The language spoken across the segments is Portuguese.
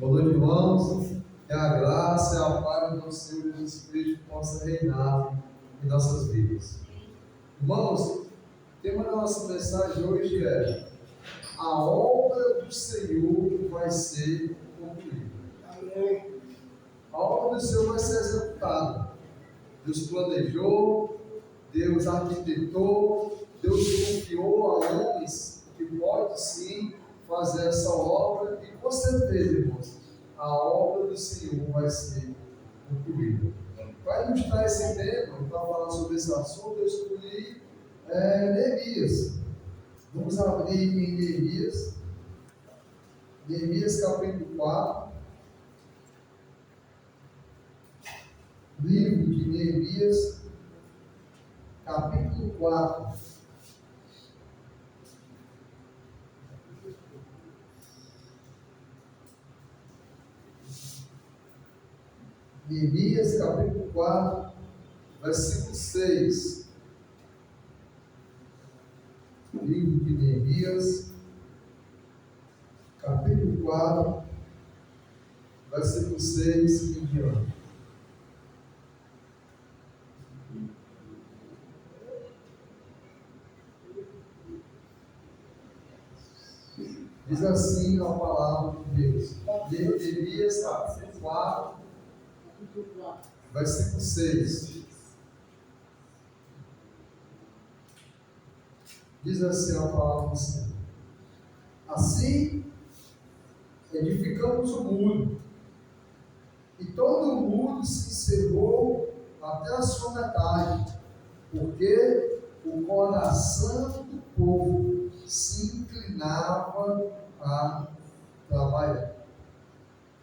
Boa noite, irmãos. Que a graça e a paz do nosso Senhor Jesus Cristo possa reinar em nossas vidas. Irmãos, o tema da nossa mensagem hoje é: a obra do Senhor vai ser concluída. Amém. A obra do Senhor vai ser executada. Deus planejou, Deus arquitetou, Deus confiou a homens que pode sim fazer essa obra, e com certeza, irmãos, a obra do Senhor vai ser concluída. Para ilustrar esse tema, para falar sobre esse assunto, eu escolhi Neemias. Vamos abrir em Neemias capítulo 4, livro de Neemias, capítulo 4. Neemias capítulo 4, versículo 6. Livro de Neemias, capítulo 4, versículo 6 em diante. Diz assim a palavra de Deus. Neemias capítulo 4, versículo 6. Diz assim a palavra do Senhor: assim edificamos o muro, e todo o muro se encerrou até a sua metade, porque o coração do povo se inclinava a trabalhar.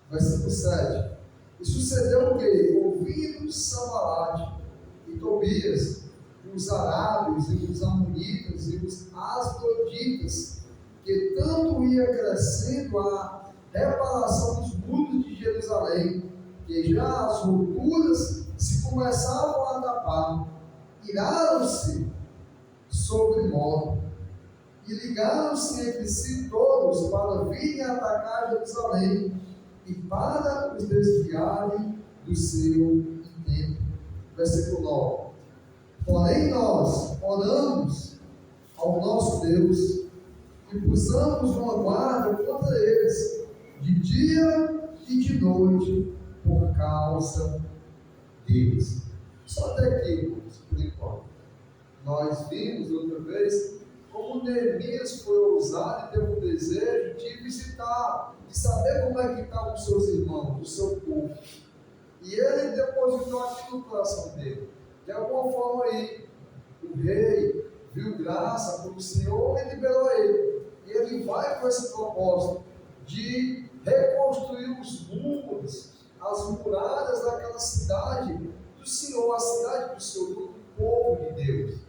Versículo 7. E sucedeu o que? Ouvindo Sanbalate e Tobias, e os arábios, e os amonitas, e os asdoditas, que tanto ia crescendo a reparação dos muros de Jerusalém, que já as rupturas se começavam a tapar, iraram-se sobre modo, e ligaram-se entre si todos para virem atacar Jerusalém, e para os desviarem do seu intento. Versículo 9. Porém nós oramos ao nosso Deus e pusemos uma guarda contra eles, de dia e de noite, por causa deles. Só até aqui, irmãos, por enquanto. Nós vimos outra vez como Neemias foi ousado e teve o desejo de visitar, de saber como é que estavam os seus irmãos, o seu povo. E ele depositou aquilo no coração dele. De alguma forma aí, o rei viu graça pelo Senhor e liberou ele. E ele vai com esse propósito de reconstruir os muros, as muralhas daquela cidade do Senhor, a cidade do Senhor, do povo de Deus.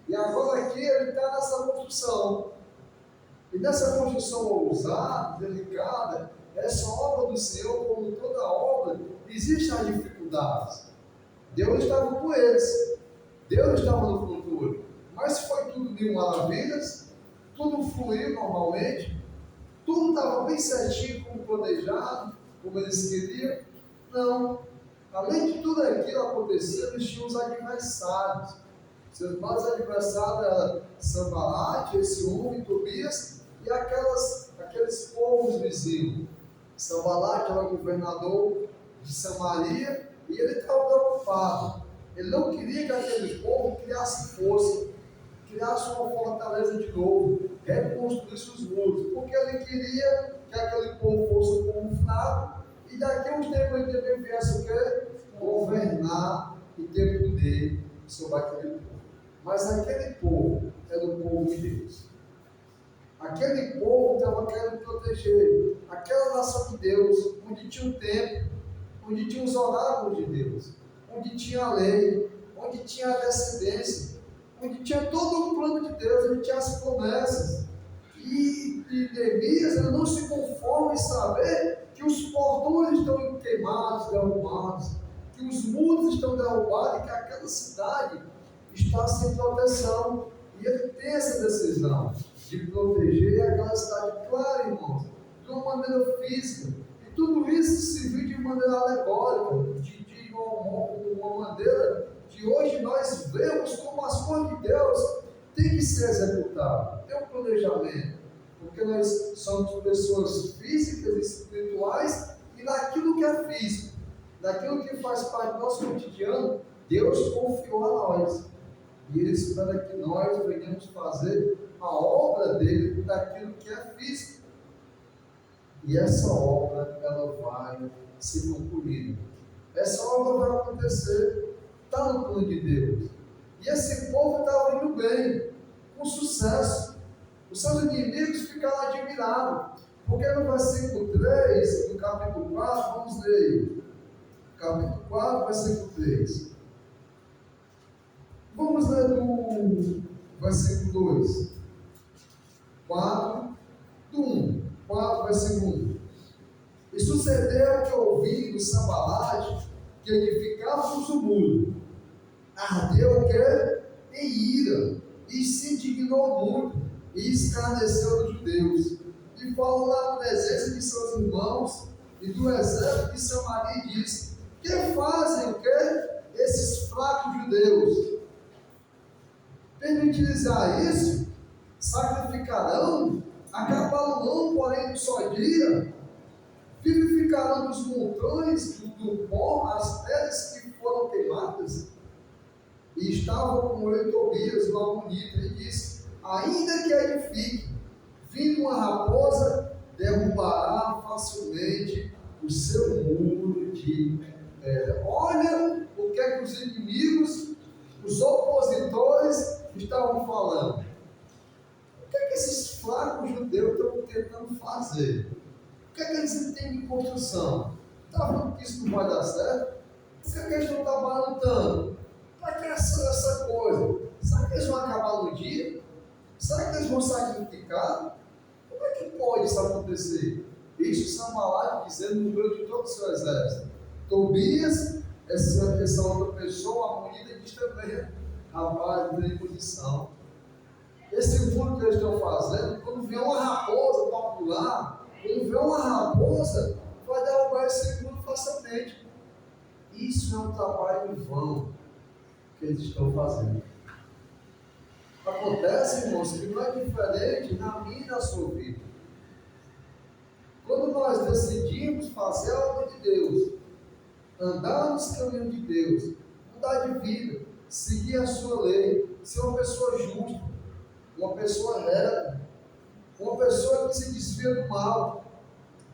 E agora aqui ele está nessa construção. E nessa construção ousada, delicada, essa obra do Senhor, como toda obra, existem as dificuldades. Deus estava com eles. Deus estava no controle. Mas foi tudo mil maravilhas, tudo fluiu normalmente, tudo estava bem certinho, como planejado, como eles queriam. Não. Além de tudo aquilo acontecer, eles tinham os adversários. Seus maiores adversários eram Sanbalate, esse homem, Tobias, e aqueles povos vizinhos. Sanbalate era governador de Samaria, e ele estava preocupado. Ele não queria que aquele povo criasse força, criasse uma fortaleza de novo, reconstruísse os muros, porque ele queria que aquele povo fosse um povo fraco, e daqui a uns tempos ele também viesse o quê? Governar e ter poder sobre aquele povo. Mas aquele povo era o povo de Deus. Aquele povo estava querendo proteger aquela nação de Deus, onde tinha o templo, onde tinha os oráculos de Deus, onde tinha a lei, onde tinha a descendência, onde tinha todo o plano de Deus, onde tinha as promessas. E Neemias não se conforma em saber que os portões estão queimados, derrubados, que os muros estão derrubados e que aquela cidade está sem proteção. E ele tem essa decisão de proteger aquela cidade, claro, irmãos, de uma maneira física. E tudo isso se viu de maneira alegórica, de uma maneira que hoje nós vemos como as coisas de Deus têm que ser executadas. Tem um planejamento, porque nós somos pessoas físicas e espirituais, e naquilo que é físico, naquilo que faz parte do nosso cotidiano, Deus confiou a nós. E Ele espera que nós venhamos fazer a obra dele daquilo que é físico. E essa obra, ela vai ser concluída. Essa obra vai acontecer, está no plano de Deus. E esse povo estava indo bem, com sucesso. Os seus inimigos ficaram admirados. Porque no versículo 3, do capítulo 4, vamos ler. Capítulo 4, versículo 3. Vamos ler do versículo 2. 4, do 1. 4, versículo 1. E sucedeu que, ouvindo Sanbalate, que edificávamos o muro, ardeu o quê? Em ira, e se indignou muito, e escarneceu dos judeus, e falou na presença de seus irmãos e do exército de Samaria, e disse: que fazem o quê? Esses fracos judeus? Permitirá isso? Sacrificarão? Acabarão, porém, um só dia? Vivificarão dos montões, do pó, as pedras que foram queimadas? E estava com ele Tobias, o amonita, e disse: ainda que edifique, vindo uma raposa, derrubará facilmente o seu muro de pedra. Olha o que é que os inimigos, os opositores estavam falando. O que é que esses fracos judeus estão tentando fazer? O que é que eles entendem de construção? Está falando que isso não vai dar certo? Por que é que eles estão trabalhando tanto? Para que essa coisa? Será que eles vão acabar no dia? Será que eles vão sacrificar? Como é que pode isso acontecer? Isso Sanbalate dizendo no meio de todo o seu exército. Tobias, essa outra pessoa, a monita, diz também: rapaz, não tem posição. Esse muro que eles estão fazendo, quando vier uma raposa para pular, quando vier uma raposa, vai derrubar esse muro facilmente. Isso é um trabalho em vão que eles estão fazendo. Acontece, irmãos, que não é diferente na minha e na sua vida. Quando nós decidimos fazer a obra de Deus, andar nos caminhos de Deus, mudar de vida, seguir a sua lei, ser uma pessoa justa, uma pessoa reta, uma pessoa que se desvia do mal,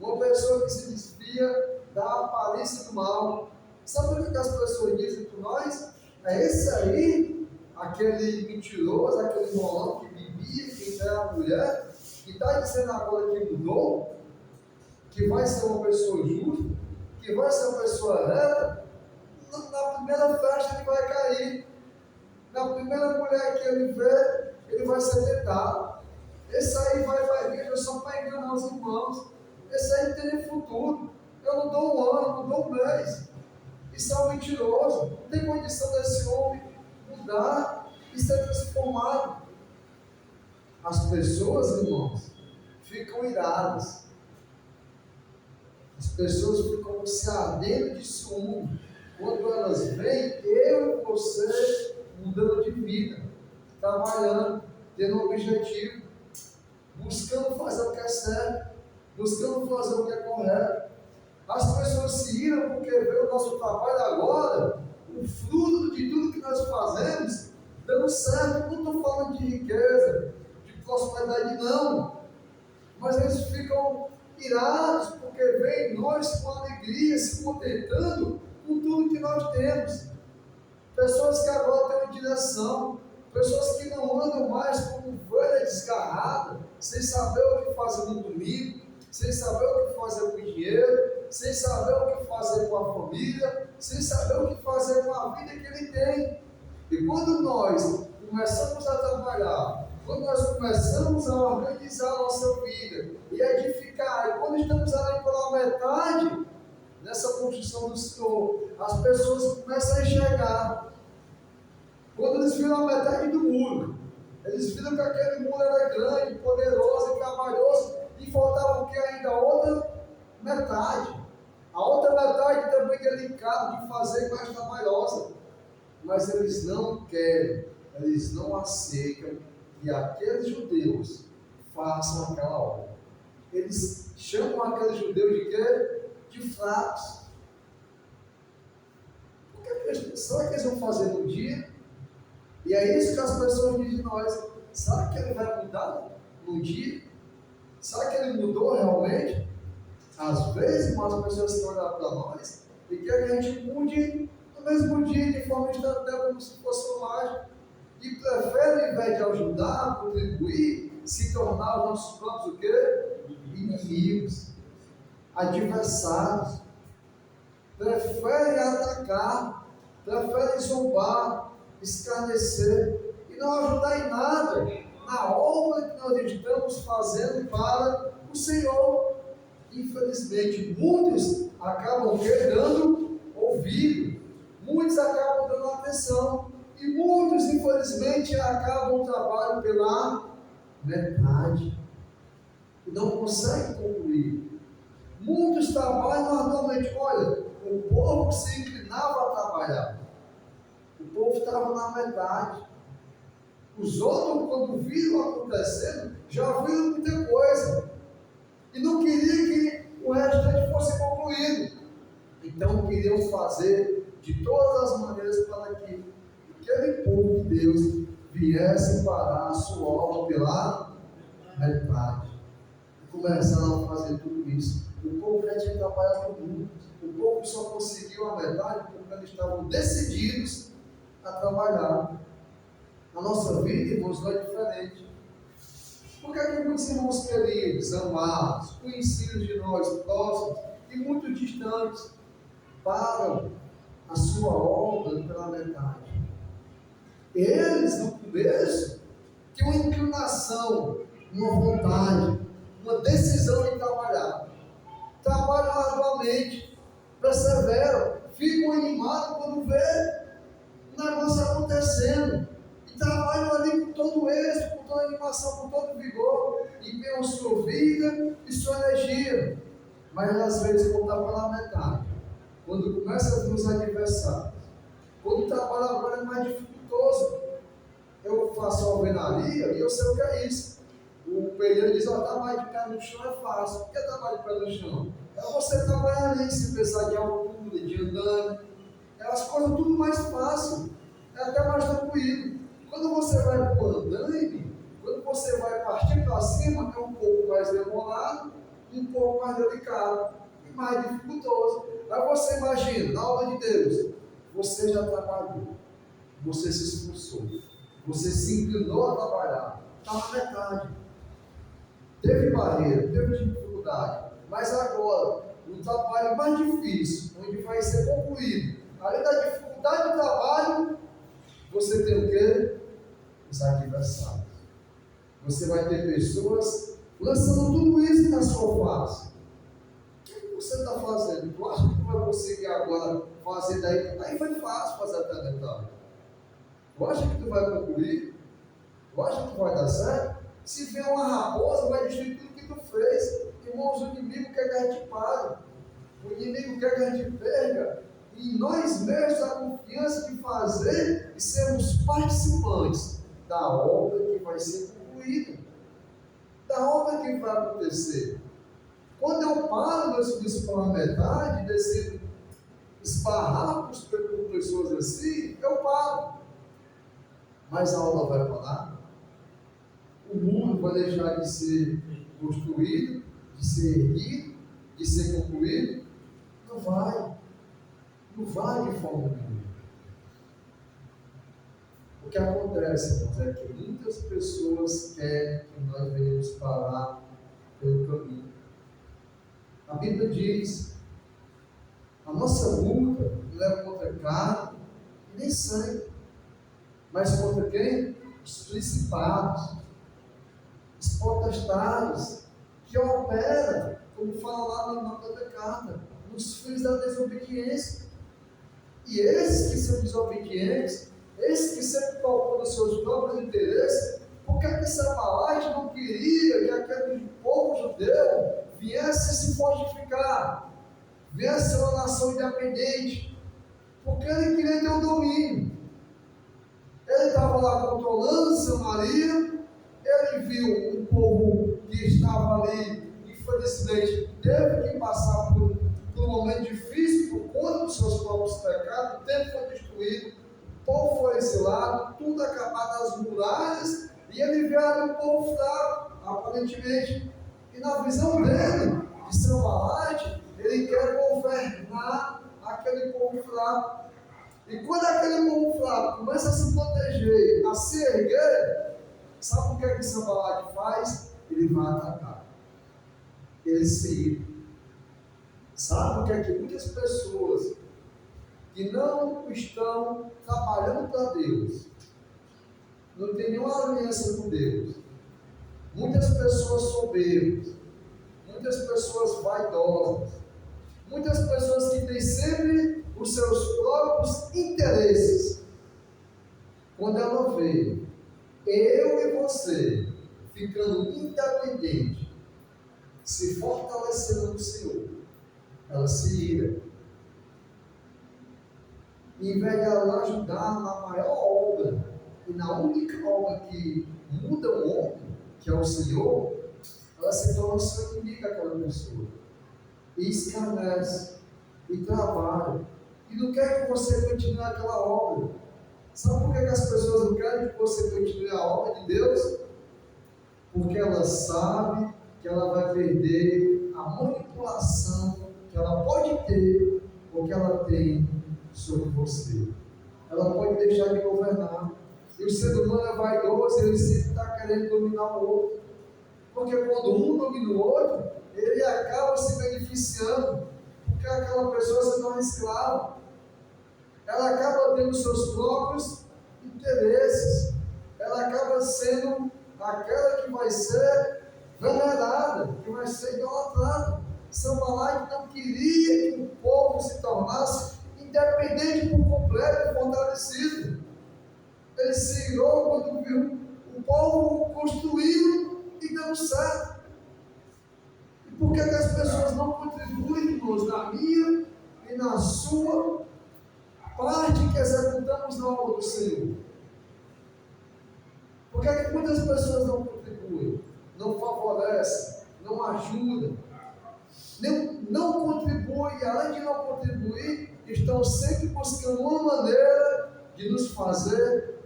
uma pessoa que se desvia da aparência do mal. Sabe o que as pessoas dizem para nós? É esse aí, aquele mentiroso, aquele molão que bebia, que era a mulher, que está dizendo agora que mudou, que vai ser uma pessoa justa, que vai ser uma pessoa reta. Na primeira festa ele vai cair, na primeira mulher que ele vê, ele vai ser tentado. Esse aí vai para a igreja só para enganar os irmãos. Esse aí não tem futuro. Eu não dou um ano, não dou um mês. Isso é um mentiroso. Não tem condição desse homem mudar e ser transformado. As pessoas, irmãos, ficam iradas. As pessoas ficam se ardendo de ciúme quando elas veem eu e você mudando de vida, trabalhando, tendo um objetivo, buscando fazer o que é certo, buscando fazer o que é correto. As pessoas se iram porque vê o nosso trabalho agora, o fruto de tudo que nós fazemos, dando certo. Não estou falando de riqueza, de prosperidade, não. Mas eles ficam irados porque veem nós com alegria, se contentando com tudo que nós temos. Pessoas que agora têm uma direção, pessoas que não andam mais como ovelha desgarrada, sem saber o que fazer no domingo, sem saber o que fazer com o dinheiro, sem saber o que fazer com a família, sem saber o que fazer com a vida que ele tem. E quando nós começamos a trabalhar, quando nós começamos a organizar a nossa vida e edificar, e quando estamos ali pela metade nessa construção do Senhor, as pessoas começam a enxergar. Quando eles viram a metade do muro, eles viram que aquele muro era grande, poderoso e trabalhoso, e faltava o que ainda? Outra metade. A outra metade também é delicada de fazer, mais trabalhosa. Mas eles não querem, eles não aceitam que aqueles judeus façam aquela obra. Eles chamam aqueles judeus de quê? De fracos. Será que eles vão fazer no dia? E é isso que as pessoas dizem de nós. Será que ele vai mudar no dia? Será que ele mudou realmente? Às vezes, as pessoas estão olhando para nós e querem que a gente mude no mesmo dia, de forma instantânea, como se fosse uma mágica. E prefere, ao invés de ajudar, contribuir, se tornar os nossos próprios o quê? Inimigos, adversários. Prefere atacar, prefere zombar, escarnecer e não ajudar em nada na obra que nós estamos fazendo para o Senhor. Infelizmente, muitos acabam dando ouvido, muitos acabam dando atenção e muitos, infelizmente, acabam o trabalho pela metade e não conseguem concluir. Muitos trabalham normalmente. Olha, o povo se inclinava a trabalhar, o povo estava na metade. Os outros, quando viram acontecendo, já viram muita coisa e não queriam que o restante fosse concluído. Então queriam fazer de todas as maneiras para que aquele povo de Deus viesse parar a sua obra pela metade. E começaram a fazer tudo isso. O povo já tinha trabalhado muito. O povo só conseguiu a metade porque eles estavam decididos a trabalhar. A nossa vida, irmãos, não é diferente. Por que muitos irmãos queridos, amados, conhecidos de nós, próximos e muito distantes, param a sua obra pela metade? Eles, no começo, tinham uma inclinação, uma vontade, uma decisão de trabalhar. Trabalham arduamente, perseveram, ficam animados quando vê o negócio acontecendo. E trabalham ali com todo o êxito, com toda a animação, com todo o vigor, empenham sua vida e sua energia. Mas às vezes, quando está pela metade, quando começa a vir os adversários, quando o trabalho agora é mais dificultoso, eu faço alvenaria e eu sei o que é isso. O pedreiro diz: trabalho de pé no chão é fácil. Por que trabalho de pé no chão? É você trabalhar ali, sem precisar de altura, de andame. É as coisas tudo mais fácil, é até mais tranquilo. Quando você vai para o andaime, quando você vai partir para cima, é um pouco mais demorado, um pouco mais delicado e mais dificultoso. Aí você imagina, na obra de Deus, você já trabalhou, você se esforçou, você se inclinou a trabalhar, está na metade. Teve barreira, teve dificuldade, mas agora, o trabalho mais difícil, onde vai ser concluído, além da dificuldade do trabalho, você tem o quê? Os adversários. Você vai ter pessoas lançando tudo isso na sua face. O que você está fazendo? Tu acha que tu vai conseguir agora fazer daí? Aí foi fácil fazer até a metade. Tu acha que tu vai concluir? Tu acha que tu vai dar certo? Se vier uma raposa, vai destruir tudo que tu fez. Irmãos, o inimigo quer que a gente pare. O inimigo quer que a gente perca. E nós mesmos a confiança de fazer e sermos participantes da obra que vai ser concluída, da obra que vai acontecer. Quando eu paro, meus filhos, pela metade, decido esbarrar por pessoas assim, eu paro. Mas a obra vai parar. O mundo vai deixar de ser construído, de ser erguido, de ser concluído. Não vai. Não vai de forma nenhuma. O que acontece, irmãos, é que muitas pessoas querem que nós venhamos parar pelo caminho. A Bíblia diz: a nossa luta não é contra carne e nem sangue, mas contra quem? Os principados, os potestades, que operam, como fala lá na nota da carta, nos filhos da desobediência. E esses que são desobedientes, esses que sempre procuram os seus próprios interesses, por que Sanbalate não queria que aquele povo judeu viesse se fortificar? venha a ser uma nação independente, porque ele queria ter o domínio. Ele estava lá controlando Samaria, ele viu um povo que estava ali, infelizmente, teve que passar por um momento difícil por conta dos seus próprios pecados, o templo foi destruído, o povo foi exilado, tudo acabado, as muralhas, e ele viu ali um povo fraco, aparentemente, e na visão dele, de Sanbalate, ele quer governar aquele povo fraco. E quando aquele povo fraco começa a se proteger, a se erguer, sabe o que é que Sanbalate faz? Ele vai atacar. Ele se irá. Sabe o que é que muitas pessoas que não estão trabalhando para Deus, não tem nenhuma aliança com Deus, muitas pessoas soberbas, muitas pessoas vaidosas, muitas pessoas que têm sempre os seus próprios interesses, quando ela vê eu e você ficando independente, se fortalecendo no Senhor, ela se ira. E em vez de ela ajudar na maior obra, e na única obra que muda o homem, que é o Senhor, ela se torna seu inimigo, aquela pessoa. E escarnece, e trabalha, e não quer que você continue aquela obra. Sabe por que as pessoas não querem que você continue a obra de Deus? Porque ela sabe que ela vai perder a manipulação que ela pode ter, ou que ela tem sobre você. Ela pode deixar de governar. E o ser humano é vaidoso, ele sempre está querendo dominar o outro. Porque quando um domina o outro, ele acaba se beneficiando. Porque aquela pessoa se torna escrava. Ela acaba tendo seus próprios interesses. Ela acaba sendo aquela que vai ser venerada, que vai ser idolatrada. Sanbalate não queria que o povo se tornasse independente por completo e fortalecido. Ele se irou quando viu o povo construído e dando certo. E por que as pessoas não contribuem, irmãos, na minha e na sua parte que executamos na obra do Senhor? Por que muitas pessoas não contribuem, não favorecem, não ajudam, não contribuem, e além de não contribuir, estão sempre buscando uma maneira de nos fazer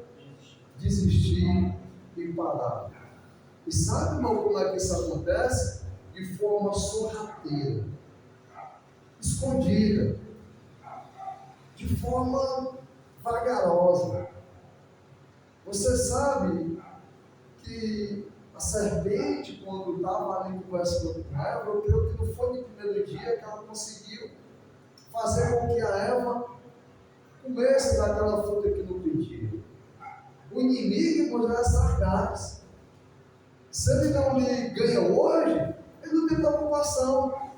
desistir e parar. E sabe, irmão, como é que isso acontece? De forma sorrateira, escondida, de forma vagarosa. Você sabe que a serpente, quando estava ali conversando com Eva, eu creio que não foi no primeiro dia que ela conseguiu fazer com que a Eva comesse daquela fruta que não pediu. O inimigo, irmãos, é sagaz. Se ele não lhe ganha hoje, ele não tem preocupação.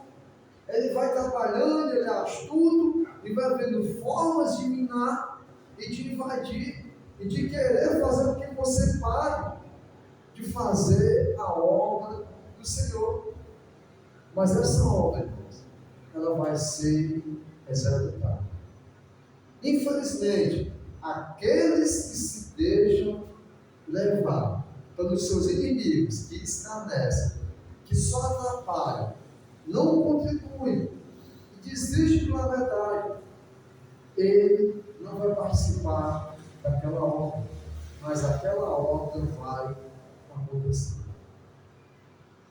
Ele vai trabalhando, ele é astuto, e vai vendo formas de minar e de invadir, e de querer fazer com que você pare de fazer a obra do Senhor. Mas essa obra, irmãos, ela vai ser executada. Infelizmente, aqueles que se deixam levar pelos seus inimigos, que escarnecem, que só atrapalham, não contribuem e desistem da verdade, ele não vai participar daquela obra, mas aquela obra vai acontecer.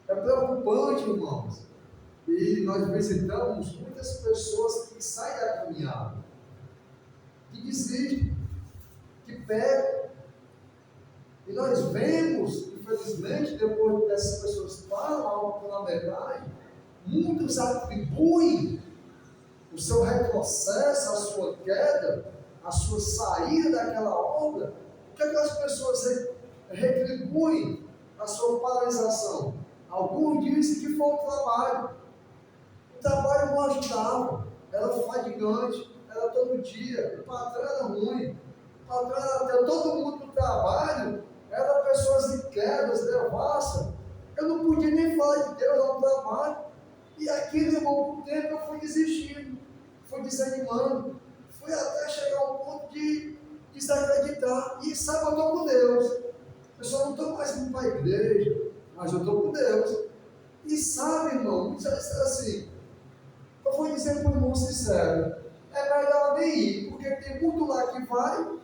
É preocupante, irmãos, e nós visitamos muitas pessoas que saem da caminhada, que desistem, que pecam. E nós vemos, infelizmente, depois dessas pessoas falam algo pela verdade, muitos atribuem o seu retrocesso, a sua queda, a sua saída daquela obra. O que aquelas pessoas retribuem a sua paralisação? Alguns dizem que foi o trabalho. O trabalho não ajudava, era fadigante, era todo dia, o patrão era ruim, o patrão era todo mundo do trabalho, eram pessoas de quedas, devassas. Eu não podia nem falar de Deus no trabalho. E aquele irmão, com o tempo, eu fui desistindo, fui desanimando, fui até chegar ao ponto de desacreditar. E sabe, eu estou com Deus. Eu só não estou mais indo para a igreja, mas eu estou com Deus. E sabe, irmão, muitas vezes assim, eu vou dizer para o irmão sincero, é melhor nem ir, porque tem muito lá que vai,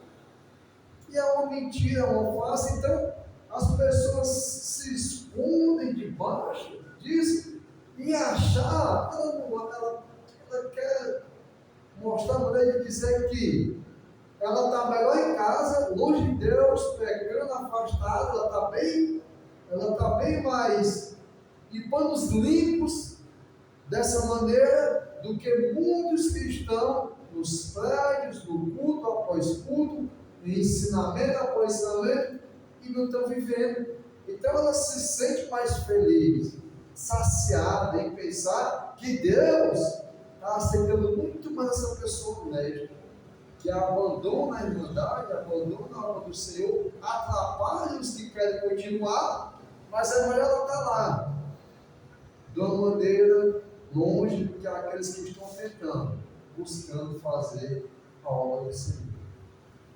e é uma mentira, uma farsa. Então, as pessoas se escondem debaixo disso, e achar, ela quer mostrar a maneira de dizer que ela está melhor em casa, longe de Deus, pecando, afastada, ela está bem mais em panos limpos dessa maneira do que muitos que estão nos prédios, no culto após culto, em ensinamento após ensinamento, e não estão vivendo. Então ela se sente mais feliz, saciada em pensar que Deus está aceitando muito mais essa pessoa médica, que abandona a irmandade, abandona a obra do Senhor, atrapalha os que querem continuar, mas é melhor ela estar lá, de uma maneira longe do que aqueles que estão tentando, buscando fazer a obra do Senhor.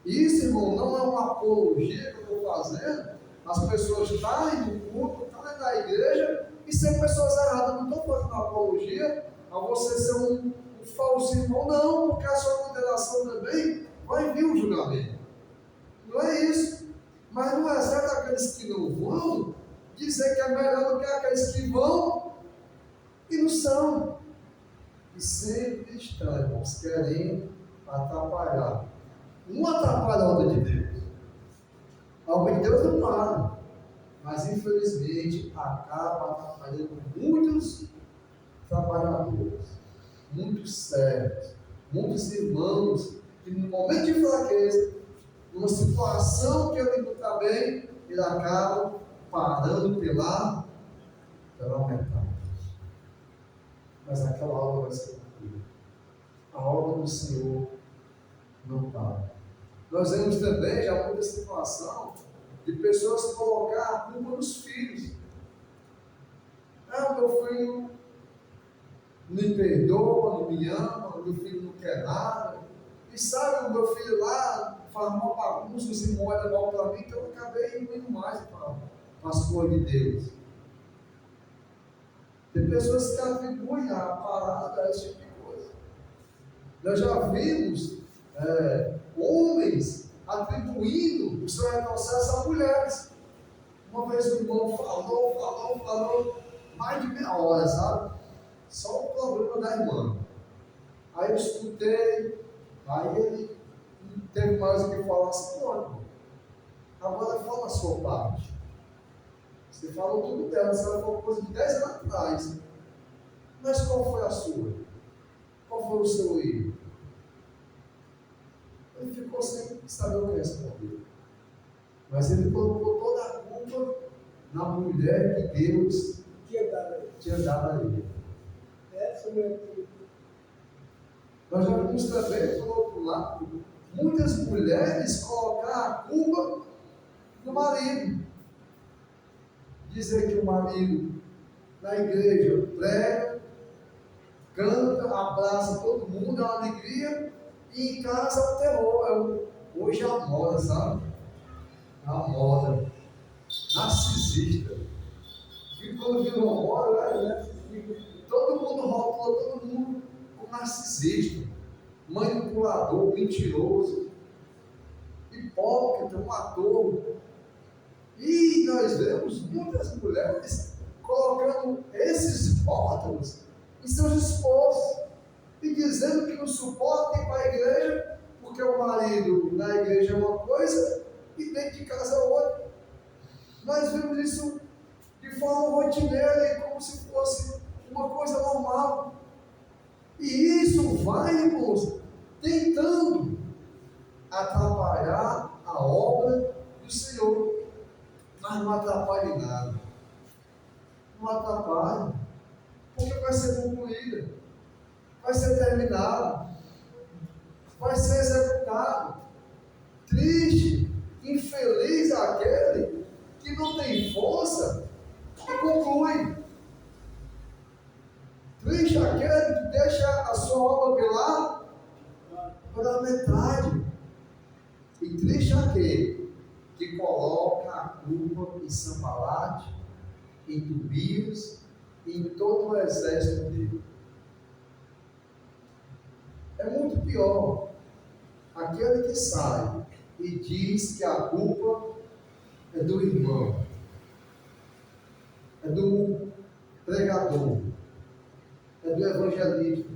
Isso, irmão, não é uma apologia que eu estou fazendo, as pessoas estarem no culto, estarem na igreja e ser pessoas erradas. Não estou fazendo uma apologia a você ser um falso irmão, não, porque a sua condenação também vai vir o julgamento. Não é isso. Mas não é certo aqueles que não vão dizer que é melhor do que aqueles que vão e não são. E sempre estão, irmãos, querendo atrapalhar. Um atrapalha a obra de Deus. A obra de Deus não para. Mas infelizmente acaba atrapalhando muitos trabalhadores, muitos servos, muitos irmãos que no momento de fraqueza, numa situação que ele não está bem, ele acaba parando pela metade. Mas aquela obra vai ser cumprida. A obra do Senhor não para. Nós vemos também já muita situação de pessoas colocar a culpa nos filhos. O meu filho não me perdoa, não me ama, o meu filho não quer nada. E sabe, o meu filho lá faz uma bagunça, os irmãos olham mal para mim, então eu acabei indo mais para as coisas de Deus. Tem pessoas que atribuem a parada a esse tipo de coisa. Nós já vimos homens atribuindo o seu retrocesso a mulheres. Uma vez o irmão falou, mais de meia hora, sabe? Só o problema da irmã. Aí eu escutei, aí ele não teve mais o que falar assim, pô, agora fala a sua parte. Você falou tudo dela, você falou coisa de 10 anos atrás. Mas qual foi a sua? Qual foi o seu erro? Ele ficou sem saber o que responder. Mas ele colocou toda a culpa na mulher que Deus tinha dado a ele. Nós já vimos também, do outro lado, muitas mulheres colocar a culpa no marido. Dizer que o marido na igreja prega, canta, abraça todo mundo, é uma alegria, e em casa é um terror. Hoje é a moda, sabe? É a moda. Narcisista. E quando virou moda, todo mundo rotula todo mundo como narcisista, manipulador, mentiroso, hipócrita, um ator. E nós vemos muitas mulheres colocando esses rótulos em seus esposos e dizendo que não suportam para a igreja, porque o marido na igreja é uma coisa e dentro de casa é outra. Nós vemos isso de forma rotineira e como se fosse uma coisa normal. E isso vai, irmãos, tentando atrapalhar a obra do Senhor. Mas não atrapalha em nada. Não atrapalha. Porque vai ser concluída. Vai ser terminada. Vai ser executado. Triste, infeliz aquele que não tem força e conclui. em Sanbalate, em Tobias e em todo o exército dele. É muito pior aquele que sai e diz que a culpa é do irmão, é do pregador, é do evangelista,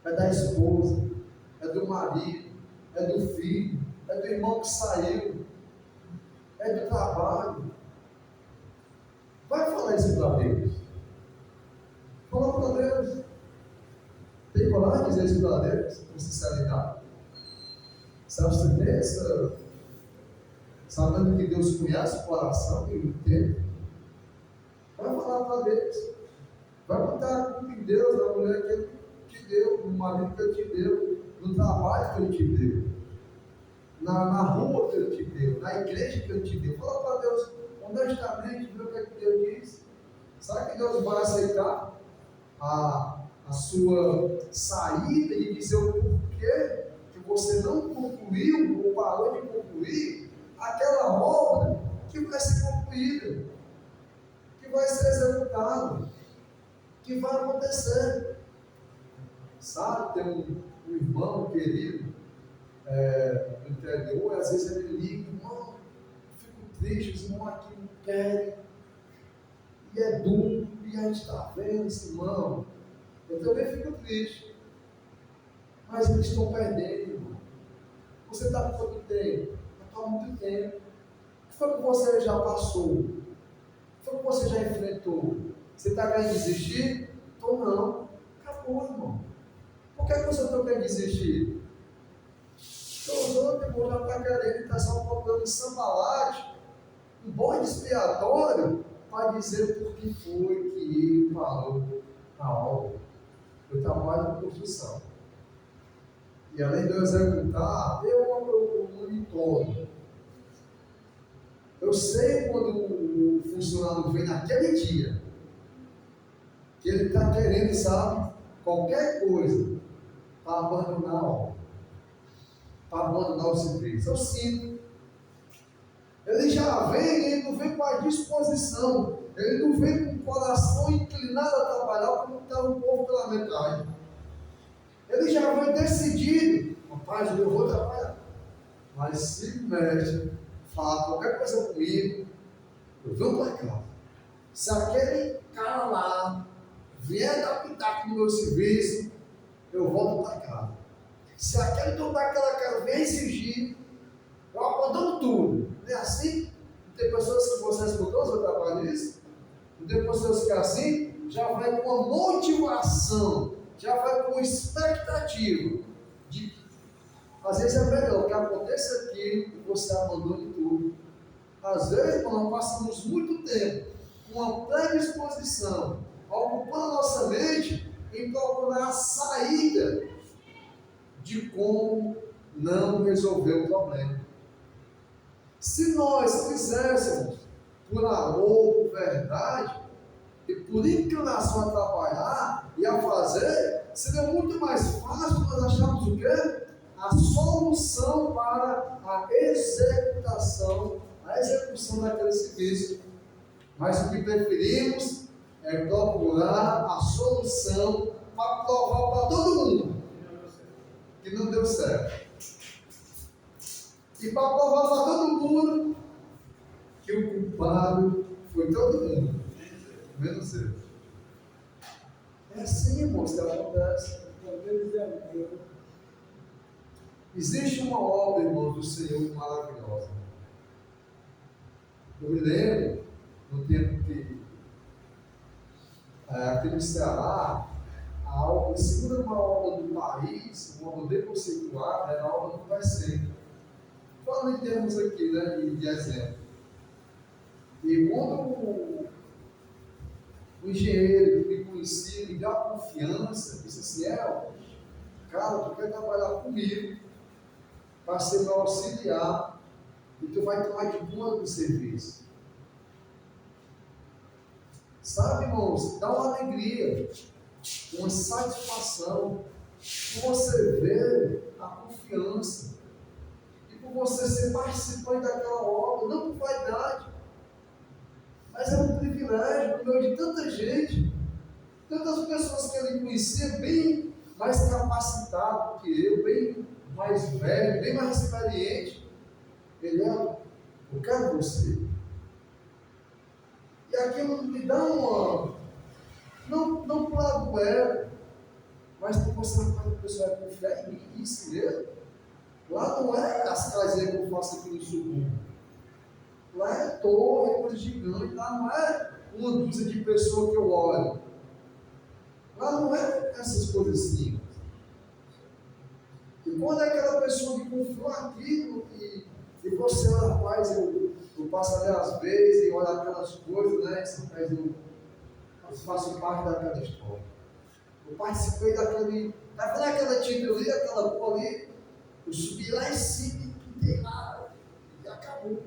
é da esposa, é do marido, é do filho, é do irmão que saiu, é do trabalho. Vai falar isso para Deus. Fala para Deus. Tem coragem de dizer isso para Deus, com sinceridade? Se abstinência, sabendo que Deus conhece o coração e o tempo, vai falar para Deus. Vai botar a culpa em Deus, na mulher que Ele te deu, no marido que Ele te deu, no trabalho que Ele te deu, na rua que Ele te deu, na igreja que Ele te deu. Fala para Deus, honestamente, ver o que é que Deus diz. Será que Deus vai aceitar a sua saída e dizer o porquê que você não concluiu ou parou de concluir aquela obra que vai ser concluída, que vai ser executada, que vai acontecer? Sabe, tem um irmão querido no interior, e às vezes ele liga: irmão, eu fico triste, os irmãos aqui não querem, e é duro, e a gente está vendo esse irmão. Eu também fico triste, mas eles estão perdendo, irmão. Você está com quanto tempo? Eu estou há muito tempo. O que foi que você já passou? O que foi que você já enfrentou? Você está querendo desistir? Estou não. Acabou, irmão. Por que você não quer desistir? Os outros, irmão, já está querendo, está só procurando Sanbalate, um bode expiatório, para dizer por que foi que ele parou a obra. Eu trabalho em construção. E além de eu executar, eu monitoro. Eu sei quando o funcionário vem naquele dia, que ele está querendo, sabe, qualquer coisa para abandonar a obra, para abandonar o serviço. Eu sinto. Ele já vem, ele não vem com a disposição, ele não vem com o coração inclinado a trabalhar como está o povo pela metade. Ele já vem decidido: rapaz, eu vou trabalhar, mas se o mestre falar qualquer coisa comigo, eu venho para cá. Se aquele cara lá vier dar pitaco no meu serviço, eu volto para cá. Se aquele dono daquela casa vier exigir, eu abandono tudo. Não é assim? Não tem pessoas que você escutou seu trabalho isso? Não tem pessoas que assim já vai com uma motivação, já vai com uma expectativa de que às vezes é melhor que aconteça aquilo e você abandone tudo. Às vezes, nós passamos muito tempo com uma predisposição, ocupando a nossa mente em procurar a saída de como não resolver o problema. Se nós fizéssemos por amor, por verdade, e por inclinação a trabalhar e a fazer, seria muito mais fácil nós acharmos o quê? A solução para a execução daquele serviço. Mas o que preferimos é procurar a solução para provar para todo mundo que não deu certo. E para provar para todo mundo que o culpado foi todo mundo, menos eu. É assim, irmãos, que acontece. Existe uma obra, irmãos, do Senhor maravilhosa. Eu me lembro, no tempo que aqui no Ceará, a segunda maior obra do país, uma obra bem conceituada, era a obra do Vai-Ser. Falando em termos aqui, né, de exemplo. E quando o engenheiro me conhecia, me deu confiança, disse assim: cara, tu quer trabalhar comigo para ser meu auxiliar e tu vai tomar de conta do serviço. Sabe, irmãos, dá uma alegria, uma satisfação, você vê a confiança. E por você ser participante daquela obra, não por vaidade, mas é um privilégio no meio de tanta gente, tantas pessoas que ele conhecia bem mais capacitado que eu, bem mais velho, bem mais experiente. Ele é, eu quero você. E aquilo me dá uma, não por lado ego, mas por você, rapaz, a pessoa vai confiar em mim, isso mesmo. Lá não é as casinhas que eu faço aqui no subúrbio. Lá é torre, é coisa gigante. Lá não é uma dúzia de pessoas que eu olho. Lá não é essas coisas simples. E quando é aquela pessoa que confiou aquilo e você, rapaz, eu passo ali às vezes e olho aquelas coisas, né? Mas eu faço parte daquela história. Eu participei daquele. Tá vendo aquela tinta ali, aquela cor ali? Eu subi lá em cima e pintei lá e acabou.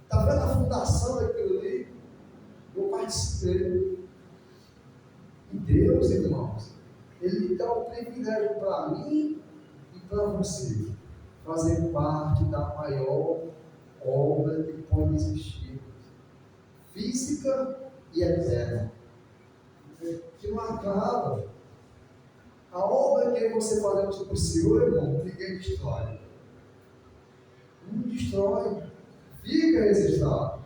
Está vendo a fundação daquilo ali? Eu participei. E Deus, irmãos, Ele dá o privilégio para mim e para você fazer parte da maior obra que pode existir, física e eterna, que não acaba. A obra que você fazemos para o Senhor, irmão, ninguém destrói. Não destrói. Fica registrado.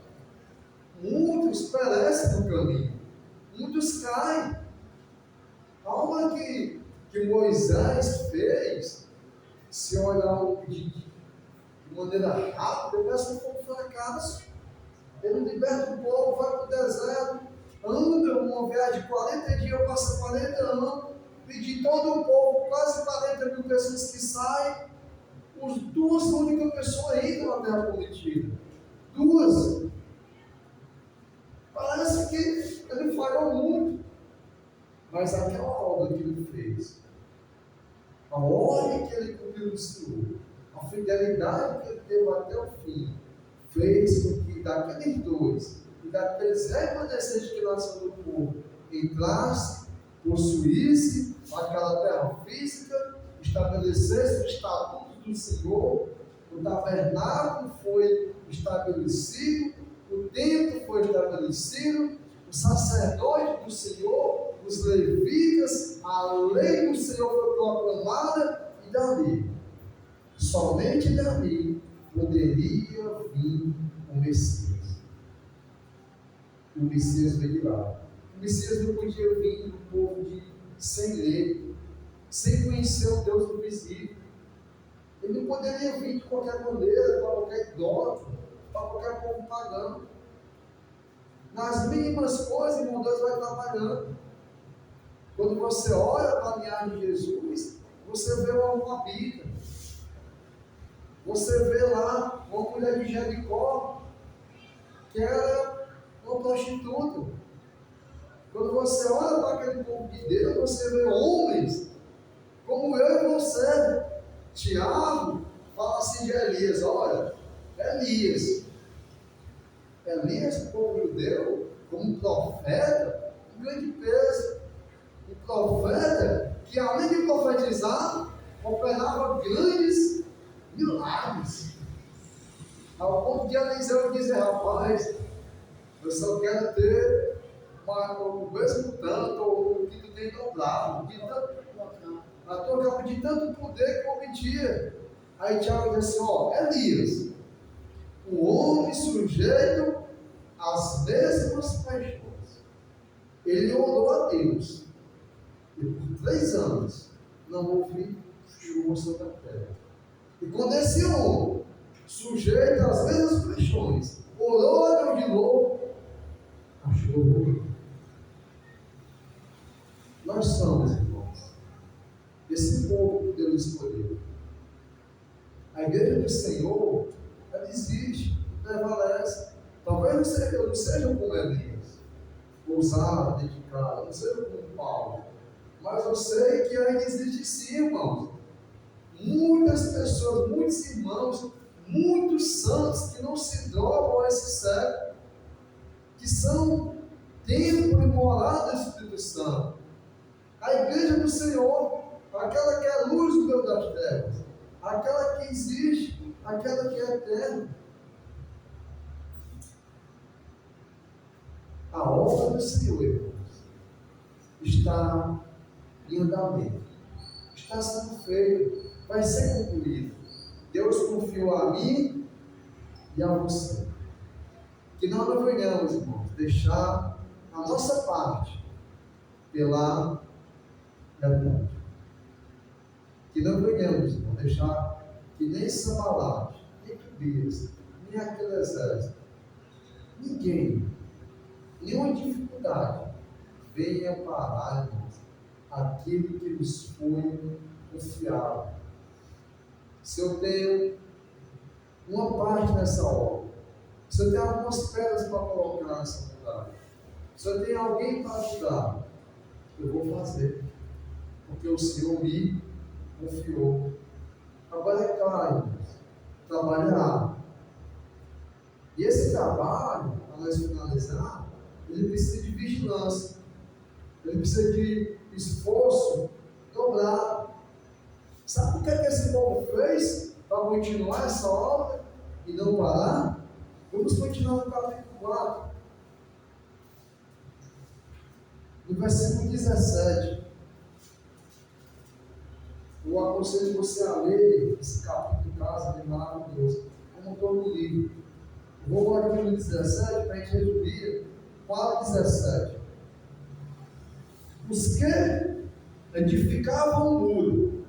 Muitos perecem no caminho. Muitos caem. A obra que Moisés fez, se olhar de maneira rápida, parece um pouco fracasso. Ele liberta o povo, vai para o deserto, anda uma viagem de 40 dias, passa 40 anos, e de todo o povo, quase 40 mil pessoas que saem, as duas únicas pessoas entram na terra prometida. Duas. Parece que ele falhou muito. Mas aquela obra que ele fez, a ordem que ele cumpriu do Senhor, a fidelidade que ele teve até o fim, fez com que daqueles dois e daqueles remanescentes que nasceram do povo entrasse, possuísse aquela terra física, estabelecesse o estatuto do Senhor, o tabernáculo foi estabelecido, o templo foi estabelecido, o sacerdote do Senhor, os levitas, a lei do Senhor foi proclamada, e dali, somente dali, poderia vir o Messias. O Messias veio lá. O Messias não podia vir do povo sem lei, sem conhecer o Deus do visível. Ele não poderia vir de qualquer maneira, para qualquer idólatra, para qualquer povo pagão. Nas mínimas coisas, irmão, Deus vai trabalhando. Quando você olha para a linhagem de Jesus, você vê uma moabita. Você vê lá uma mulher de Jericó, que era uma prostituta. Quando você olha para aquele povo de Deus, você vê homens como eu e você. Tiago fala assim de Elias: olha, Elias, o povo judeu, como profeta, um grande peso. Um profeta que, além de profetizar, operava grandes milagres. Ao ponto de Eliseu dizer: rapaz, eu só quero ter o mesmo tanto, ou o que tu tem dobrado, a tua capa de tanto poder que cometia. Aí Tiago diz assim: ó, Elias, o homem sujeito às mesmas paixões, ele orou a Deus, e por 3 anos não houve chuva sobre a terra. E quando esse homem, sujeito às mesmas paixões, orou a Deus de novo, a chuva. Nós somos, irmãos, esse povo que Deus escolheu. A igreja do Senhor, ela existe, prevalece. Talvez eu não seja como Elias, ousado, dedicado, não seja como Paulo, mas eu sei que ainda existe sim, irmãos. Muitas pessoas, muitos irmãos, muitos santos que não se dobram a esse século, que são templo e morada do Espírito Santo. A igreja do Senhor, aquela que é a luz do meio das trevas, aquela que existe, aquela que é eterna. A obra do Senhor, irmãos, está em andamento, está sendo feito, vai ser concluído. Deus confiou a mim e a você. Que nós não venhamos, irmãos, deixar a nossa parte pela verdade. Que não venhamos, irmãos, deixar que nem Sambalate, nem Tobias, nem aquele exército, ninguém, nenhuma dificuldade venha parar, irmãos, aquilo que nos foi confiado. Se eu tenho uma parte nessa obra, se eu tenho algumas pedras para colocar nessa muralha, se eu tenho alguém para ajudar, eu vou fazer, porque o Senhor me confiou. Agora é claro, irmãos, trabalhar. E esse trabalho, para nós finalizar, ele precisa de vigilância, ele precisa de esforço dobrado. Sabe o que esse povo fez para continuar essa obra e não parar? Vamos continuar no capítulo 4, no versículo 17. Eu aconselho você a ler esse capítulo em casa, é maravilhoso, como todo o livro. Eu vou agora no 17 para a gente resumir. 4:17. Os que edificavam o muro,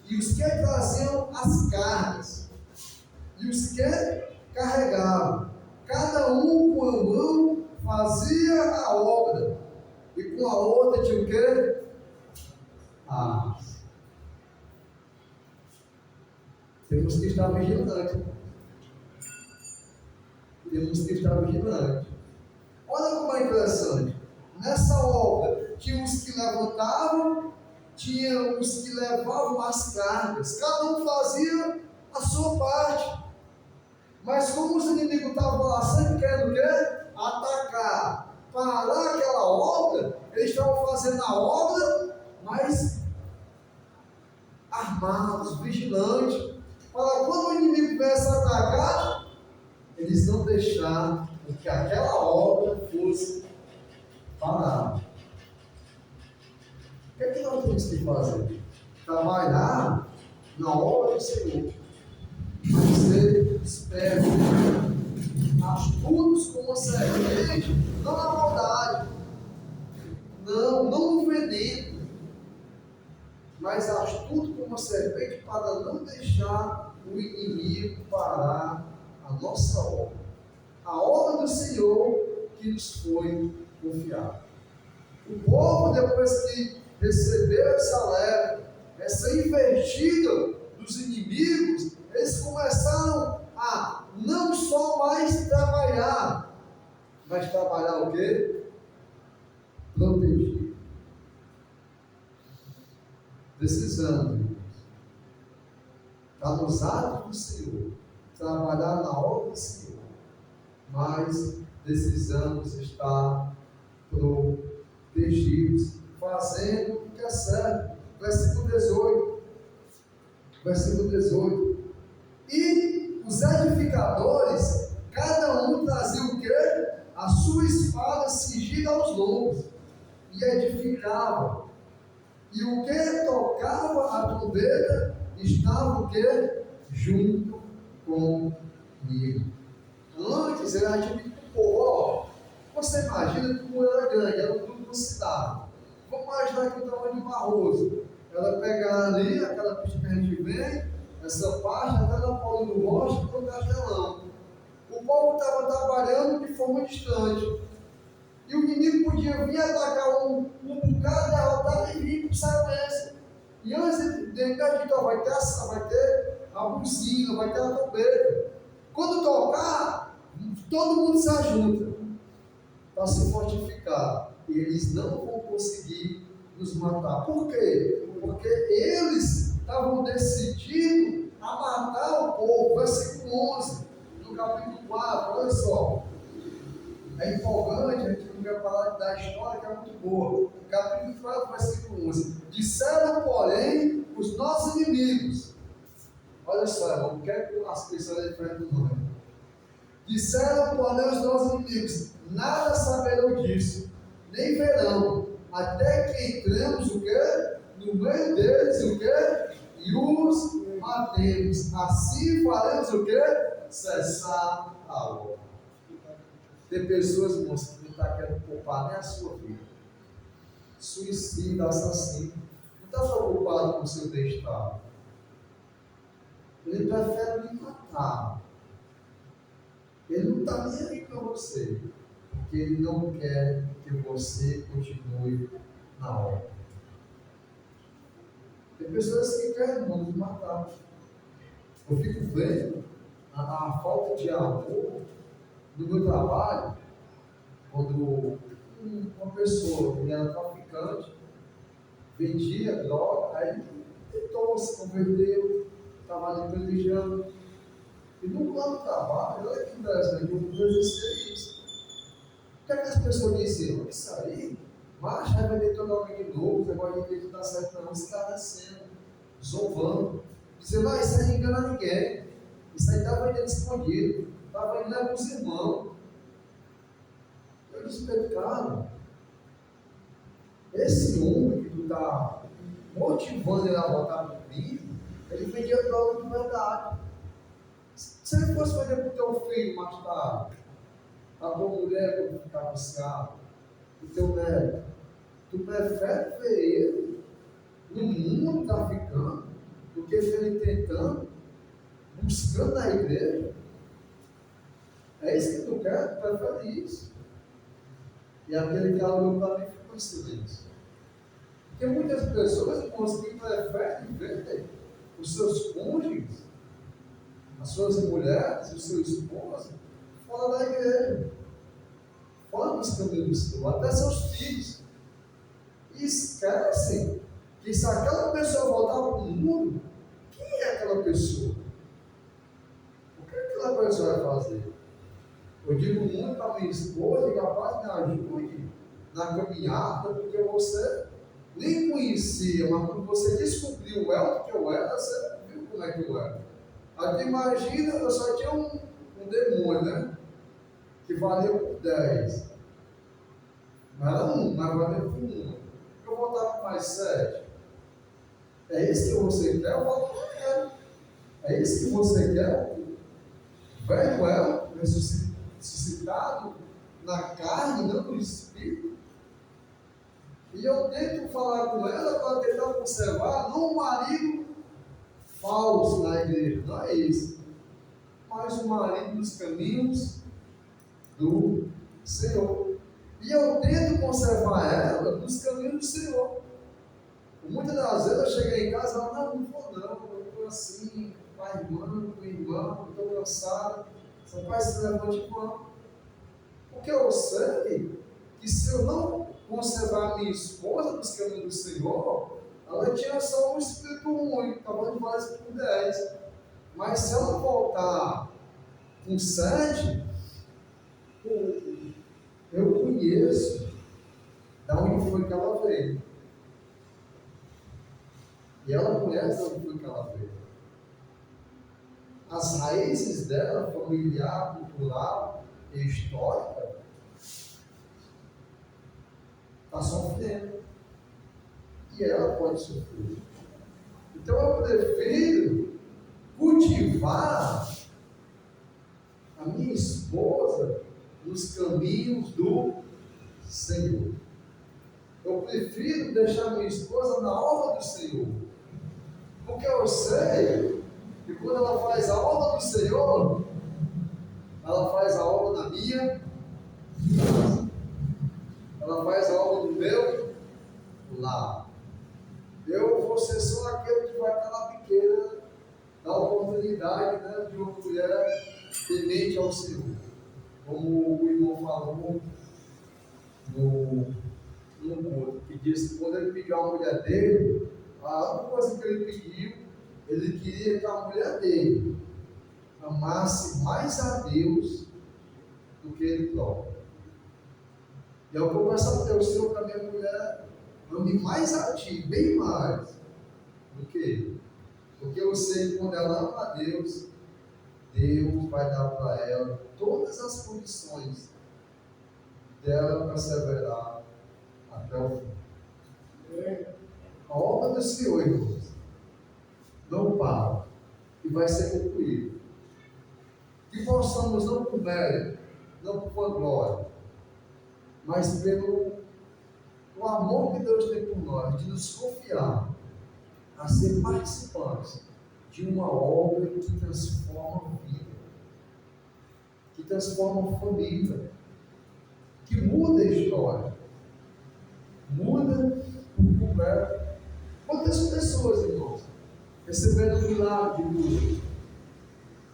e os que traziam as cargas, e os que carregavam, cada um com a mão fazia a obra, e com a outra tinha o quê? Temos que estar vigilantes. Temos que estar vigilantes. Olha como é interessante. Nessa obra, tinha os que levantavam, tinha os que levavam as cargas. Cada um fazia a sua parte. Mas como os inimigos estavam lá sempre querendo o quê? Atacar, parar aquela obra, eles estavam fazendo a obra, mas armados, vigilantes, para quando o inimigo viesse a atacar, eles não deixaram que aquela obra fosse parada. O que é que nós temos que fazer? Trabalhar na obra do Senhor, mas ser esperto, astutos como a serpente, não na maldade, não no veneno, mas astuto como a serpente para não deixar o inimigo parar a nossa obra, a obra do Senhor que nos foi confiada. O povo, depois que recebeu essa leva, essa investida dos inimigos, eles começaram a não só mais trabalhar, mas trabalhar o quê? Proteger. Precisamos, irmãos, estar nos atos do Senhor, trabalhar na obra do Senhor, mas precisamos estar protegidos, fazendo o que é certo. Versículo 18. Versículo 18. E os edificadores, cada um trazia o quê? A sua espada cingida aos lombos, e edificava. E o que tocava a trombeta estava o quê? Junto comigo. Antes era tipo o povo. Você imagina que o muro era grande, era tudo uma cidade. Vamos imaginar que o tamanho de Barroso. Ela pegar ali, aquela pista que a gente vem, essa parte, até na Paulo do Rocha, para o Castelão. O povo estava trabalhando de forma distante. E o inimigo podia vir atacar um bocado, derrotar e vir para o Cearense. E antes de a gente vai ter a buzina, vai ter a trombeta. Quando tocar, todo mundo se ajunta para se fortificar. E eles não vão conseguir nos matar. Por quê? Porque eles estavam decididos a matar o povo. Versículo 11, do capítulo 4, olha só. É empolgante, a gente não vai falar da história que é muito boa. Capítulo 4, versículo 11. Disseram, porém, os nossos inimigos: Olha só, irmão, o que é que as pessoas enfrentam no mundo? Disseram, porém, os nossos inimigos: nada saberão disso, nem verão, até que entremos o quê? No meio deles, o quê? E os matemos. Assim faremos o quê? Cessar a obra. Tem pessoas, irmãos, que não estão querendo poupar nem a sua vida. Suicida, assassino. Não está preocupado com o seu bem-estar. Ele prefere lhe matar. Ele não está nem aí para você. Porque ele não quer que você continue na obra. Tem pessoas que querem nos matar. Eu fico vendo a falta de amor no meu trabalho, quando uma pessoa que era traficante, vendia droga, aí tentou se converter, estava ali pelejando. E no plano do trabalho, olha que interessante, eu vou exercer isso. O que é que as pessoas diziam? Isso aí, mas vai vender todo alguém de novo, você vai ver que não está certo, não, esclarecendo, zombando, dizendo, isso aí não engana ninguém, isso aí está vendendo escondido, está vendendo com os irmãos. Eu disse, cara, esse homem que tu está motivando ele a voltar para o filho, ele vendia droga de verdade. Se ele fosse vender para o teu filho mais tarde, a tua mulher quando ficar viciada, o teu neto, tu prefere ver ele no mundo traficando do que ver ele tentando, buscando na igreja? É isso que tu quer? Tu prefere isso? E aquele que olhou para mim ficou em silêncio. Porque muitas pessoas, irmãos, que preferem ver os seus cônjuges, as suas mulheres, os seus esposos, fora da igreja, fora dos caminhos do Senhor, até seus filhos. E esquecem que se aquela pessoa voltar para o mundo, quem é aquela pessoa? O que aquela pessoa vai fazer? Eu digo muito para minha esposa, capaz me ajude na caminhada, porque você nem conhecia, mas quando você descobriu o que eu era, você viu como é que eu era. Aqui imagina, eu só tinha um demônio, né? Que valia por 10. Não era um, mas valia por 1. Eu voltava com mais 7. É isso que você quer? Eu volto com ele. É isso que você quer? Velho ela, ressuscitado na carne, não no espírito. E eu tento falar com ela para tentar conservar, não um marido falso na igreja, não é isso, mas o marido dos caminhos do Senhor. E eu tento conservar ela nos caminhos do Senhor. Muitas das vezes eu cheguei em casa e falo, não vou não, eu estou assim, pai, irmão, com irmão, estou cansado. Seu pai se levante e vamos. Porque eu sei que se eu não conservar minha esposa nos caminhos do Senhor, ela tinha só um espírito ruim, acabou de mais por 10. Mas se ela voltar com 7, eu conheço de onde foi que ela veio. E ela conhece de onde foi que ela veio. As raízes dela, familiar, cultural e histórica, está sofrendo. E ela pode sofrer. Então eu prefiro cultivar a minha esposa nos caminhos do Senhor. Eu prefiro deixar minha esposa na obra do Senhor. Porque eu sei que quando ela faz a obra do Senhor, ela faz a obra na minha casa. Ela faz a obra do meu lar. Eu vou ser só aquele que vai estar na biqueira da oportunidade, né, de uma mulher temente ao Senhor. Como o irmão falou no culto, que disse que quando ele pediu a mulher dele, a única coisa que ele pediu, ele queria que a mulher dele amasse mais a Deus do que ele próprio. E eu vou peço a Deus, Senhor, para minha mulher ame mais a Ti, bem mais do que ele. Porque eu sei que quando ela ama a Deus, Deus vai dar para ela todas as condições dela perseverar até o fim. A obra do Senhor, irmãos, não para e vai ser concluída. Que possamos, não por mérito, não por vanglória, mas pelo o amor que Deus tem por nós, de nos confiar a ser participantes de uma obra que transforma a vida, que transforma a família, que muda a história, muda por completo. Quantas pessoas, irmãos, receberam o milagre de Deus?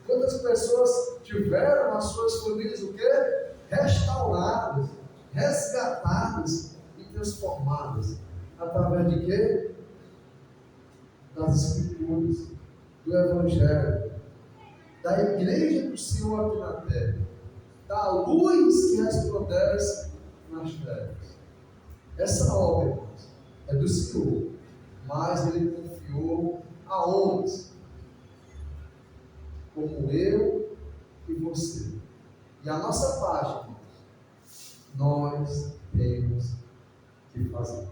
Quantas pessoas tiveram as suas famílias o quê? Restauradas, resgatadas e transformadas. Através de quê? Das Escrituras, do Evangelho, da Igreja do Senhor aqui na terra, da luz que resplandece nas trevas. Essa obra, irmãos, é do Senhor, mas Ele confiou a homens, como eu e você. E a nossa parte, nós temos que fazer.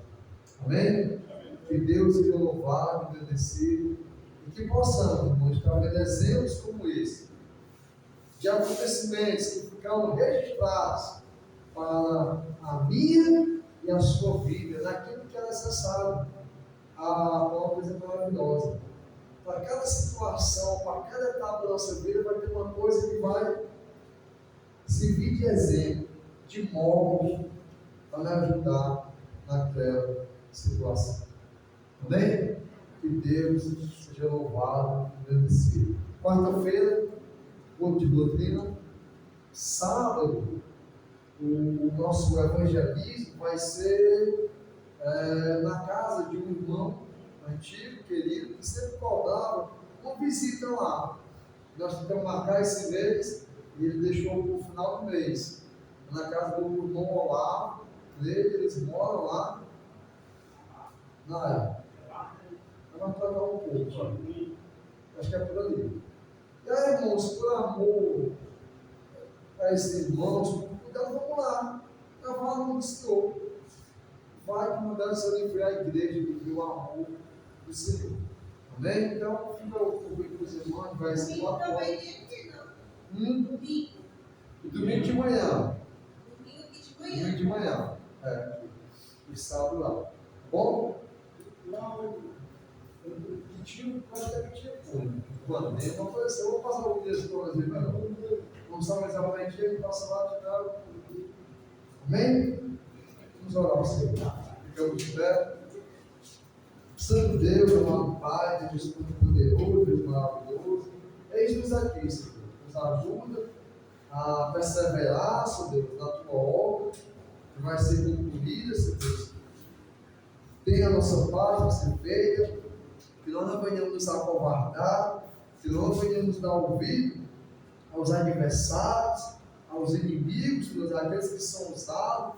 Amém? Que Deus seja louvado, agradecido, e que possamos, irmãos, estabelecer exemplos como esse, de acontecimentos que ficaram registrados para a minha e a sua vida, naquilo que é necessário. Uma coisa maravilhosa. Para cada situação, para cada etapa da nossa vida, vai ter uma coisa que vai servir de exemplo, de molde, para me ajudar naquela situação. Amém? Que Deus seja louvado e agradecido. Quarta-feira, culto de doutrina. Sábado, o nosso evangelismo vai ser na casa de um irmão antigo, querido, que sempre cobrava uma visita lá. Nós tentamos marcar esse mês e ele deixou para o final do mês. Na casa do irmão Olavo, eles moram lá na área. Vamos trocar um pouco, sabe? Acho que é por ali. E aí, irmãos, por amor a esses irmãos, então vamos lá. Cavar no Senhor. Vai mandar o Senhor enviar a igreja e viver o amor do Senhor. Amém? Então, fica o convite dos irmãos, vai ser uma porta. Domingo de manhã. Domingo de manhã. E sábado lá. Bom? Que tinha, acho que tinha quando nem uma coisa assim, eu vou passar o dia de todas as vezes. Vamos só mais exatamente ele passa lá de cá. Amém? Vamos orar para o Senhor. Ficamos de pé. Santo Deus, amado Pai, Deus Todo-Poderoso, Deus maravilhoso, eis-nos aqui, Senhor. Nos ajuda a perseverar, Senhor Deus, na tua obra, que vai ser concluída, Senhor Deus. Tenha a nossa paz, vai ser feita, que nós não venhamos nos acovardar, que nós não venhamos dar ouvido aos adversários, aos inimigos, aqueles que são usados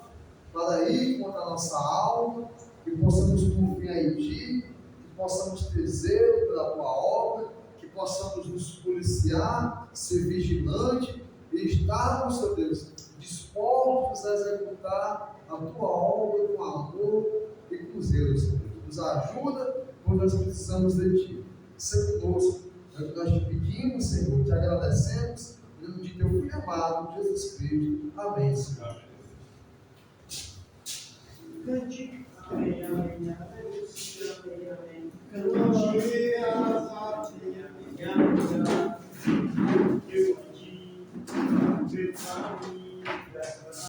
para ir contra a nossa alma, que possamos confiar em Ti, que possamos ter zelo pela Tua obra, que possamos nos policiar, ser vigilante e estarmos, Senhor Deus, dispostos a executar a Tua obra com amor e com zelo, Senhor Deus. Nos ajuda, pois nós precisamos de Ti. Seja conosco, é o que nós te pedimos, Senhor, te agradecemos, em nome de Teu Filho amado, Jesus Cristo. Amém, Senhor. Cante. Amém, amém, amém.